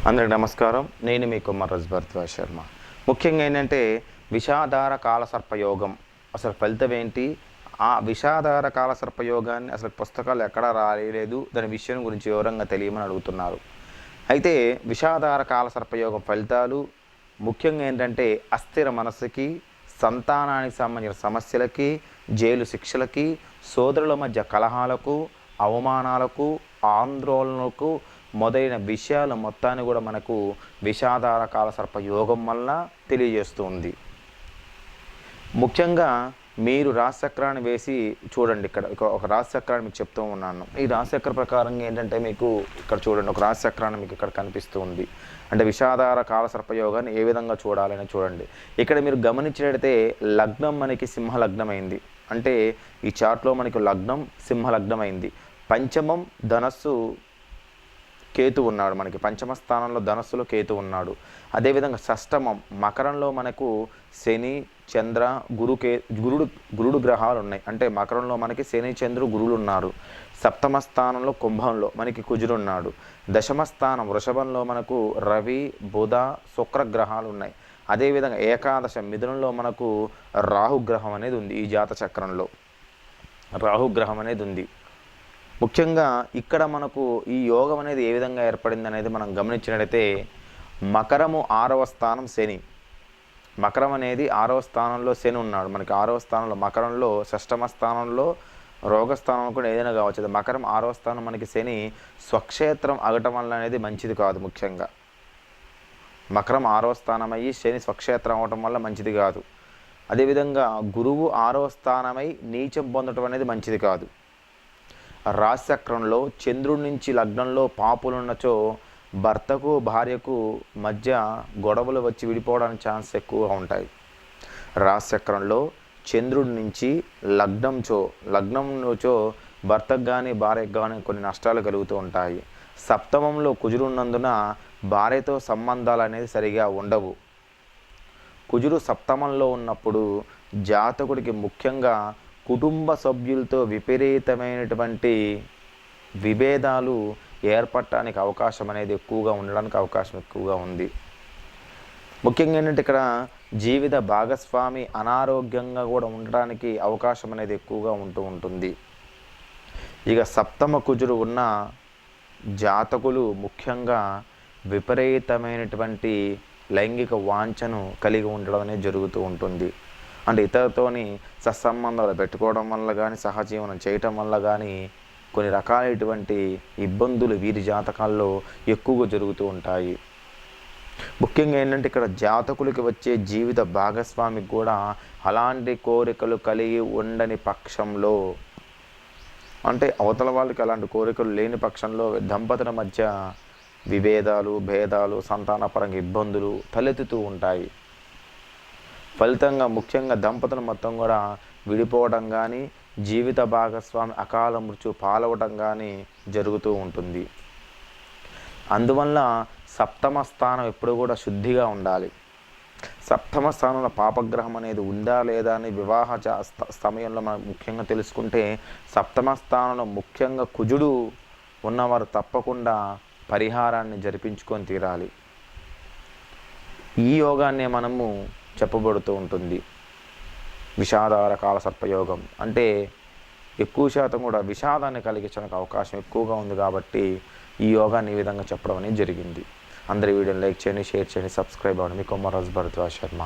అందరికీ నమస్కారం. నేను మీ కొమర్రాజు భరద్వాజ్ శర్మ. ముఖ్యంగా ఏంటంటే విషాదార కాలసర్పయోగం అసలు ఫలితం ఏంటి, ఆ విషాదార కాలసర్పయోగాన్ని అసలు పుస్తకాలు ఎక్కడా రాలేదు, దాని విషయం గురించి వివరంగా తెలియమని అడుగుతున్నారు. అయితే విషాదార కాలసర్పయోగం ఫలితాలు ముఖ్యంగా ఏంటంటే అస్థిర మనస్సుకి, సంతానానికి సంబంధించిన సమస్యలకి, జైలు శిక్షలకి, సోదరుల మధ్య కలహాలకు, అవమానాలకు, ఆందోళనలకు మొదలైన విషయాల మొత్తాన్ని కూడా మనకు విషాదార కాలసర్ప యోగం వల్ల తెలియజేస్తుంది. ముఖ్యంగా మీరు రాశిచక్రాన్ని వేసి చూడండి. ఇక్కడ ఒక రాశిచక్రాన్ని మీకు చెప్తూ ఉన్నాను. ఈ రాశిచక్ర ప్రకారంగా ఏంటంటే మీకు ఇక్కడ చూడండి, ఒక రాశిచక్రాన్ని మీకు ఇక్కడ కనిపిస్తుంది. అంటే విషాదార కాలసర్ప యోగాన్ని ఏ విధంగా చూడాలని చూడండి. ఇక్కడ మీరు గమనించినట్లయితే లగ్నం మనకి సింహ లగ్నం అయింది. అంటే ఈ చార్ట్లో మనకి లగ్నం సింహ లగ్నం అయింది. పంచమం ధనస్సు కేతు ఉన్నాడు, మనకి పంచమ స్థానంలో ధనస్సులో కేతు ఉన్నాడు. అదేవిధంగా షష్టమం మకరంలో మనకు శని, చంద్ర, గురుడు గ్రహాలు ఉన్నాయి. అంటే మకరంలో మనకి శని, చంద్రుడు, గురువులు ఉన్నారు. సప్తమ స్థానంలో కుంభంలో మనకి కుజుడు ఉన్నాడు. దశమ స్థానం వృషభంలో మనకు రవి, బుధ, శుక్ర గ్రహాలు ఉన్నాయి. అదేవిధంగా ఏకాదశ మిథునంలో మనకు రాహుగ్రహం అనేది ఉంది. ఈ జాత చక్రంలో రాహుగ్రహం అనేది ఉంది. ముఖ్యంగా ఇక్కడ మనకు ఈ యోగం అనేది ఏ విధంగా ఏర్పడింది అనేది మనం గమనించినట్లయితే మకరము 6వ స్థానం శని, మకరం అనేది 6వ స్థానంలో శని ఉన్నాడు. మనకి 6వ స్థానంలో మకరంలో షష్టమ స్థానంలో రోగస్థానం కూడా ఏదైనా కావచ్చు. మకరం 6వ స్థానం మనకి శని స్వక్షేత్రం అగటం వల్ల అనేది మంచిది కాదు. ముఖ్యంగా మకరం 6వ స్థానం అయ్యి శని స్వక్షేత్రం అవటం వల్ల మంచిది కాదు. అదేవిధంగా గురువు 6వ స్థానమై నీచం పొందటం అనేది మంచిది కాదు. రాశిచక్రంలో చంద్రుడి నుంచి లగ్నంలో పాపులున్నచో భర్తకు భార్యకు మధ్య గొడవలు వచ్చి విడిపోవడానికి ఛాన్స్ ఎక్కువగా ఉంటాయి. రాశిచక్రంలో చంద్రుడి నుంచి లగ్నంలోచో భర్తకు కానీ భార్యకు కానీ కొన్ని నష్టాలు కలుగుతూ ఉంటాయి. సప్తమంలో కుజుడు ఉన్నందున భార్యతో సంబంధాలు అనేది సరిగా ఉండవు. కుజుడు సప్తమంలో ఉన్నప్పుడు జాతకుడికి ముఖ్యంగా కుటుంబ సభ్యులతో విపరీతమైనటువంటి విభేదాలు ఏర్పడటానికి అవకాశం అనేది ఎక్కువగా ఉండడానికి అవకాశం ఎక్కువగా ఉంది. ముఖ్యంగా ఏంటంటే ఇక్కడ జీవిత భాగస్వామి అనారోగ్యంగా కూడా ఉండడానికి అవకాశం అనేది ఎక్కువగా ఉంటుంది. ఇక సప్తమ కుజుడు ఉన్న జాతకులు ముఖ్యంగా విపరీతమైనటువంటి లైంగిక వాంఛను కలిగి ఉండడం అనేది జరుగుతూ ఉంటుంది. అంటే ఇతరులతోని సత్సంబంధాలు పెట్టుకోవడం వల్ల కానీ, సహజీవనం చేయటం వల్ల కానీ కొన్ని రకాలైనటువంటి ఇబ్బందులు వీరి జాతకాల్లో ఎక్కువగా జరుగుతూ ఉంటాయి. ముఖ్యంగా ఏంటంటే ఇక్కడ జాతకులకి వచ్చే జీవిత భాగస్వామికి కూడా అలాంటి కోరికలు కలిగి ఉండని పక్షంలో, అంటే అవతల వాళ్ళకి అలాంటి కోరికలు లేని పక్షంలో దంపతుల మధ్య విభేదాలు, భేదాలు, సంతానపరంగా ఇబ్బందులు తలెత్తుతూ ఉంటాయి. ఫలితంగా ముఖ్యంగా దంపతులు మొత్తం కూడా విడిపోవడం కానీ, జీవిత భాగస్వామి అకాల మృత్యు పాలవడం కానీ జరుగుతూ ఉంటుంది. అందువల్ల సప్తమ స్థానం ఎప్పుడు కూడా శుద్ధిగా ఉండాలి. సప్తమ స్థానంలో పాపగ్రహం అనేది ఉందా లేదా అని వివాహ సమయంలో మనం ముఖ్యంగా తెలుసుకుంటే, సప్తమ స్థానంలో ముఖ్యంగా కుజుడు ఉన్నవారు తప్పకుండా పరిహారాన్ని జరిపించుకొని తీరాలి. ఈ యోగాన్నే మనము చెప్పబడుతూ ఉంటుంది విషాదార కాలసర్పయోగం. అంటే ఎక్కువ శాతం కూడా విషాదాన్ని కలిగించడానికి అవకాశం ఎక్కువగా ఉంది కాబట్టి ఈ యోగాన్ని ఈ విధంగా చెప్పడం అనేది జరిగింది. అందరి వీడియోని లైక్ చేయండి, షేర్ చేయండి, సబ్స్క్రైబ్ అవ్వండి. మీ కొమర్రాజు భరద్వాజ్ శర్మ.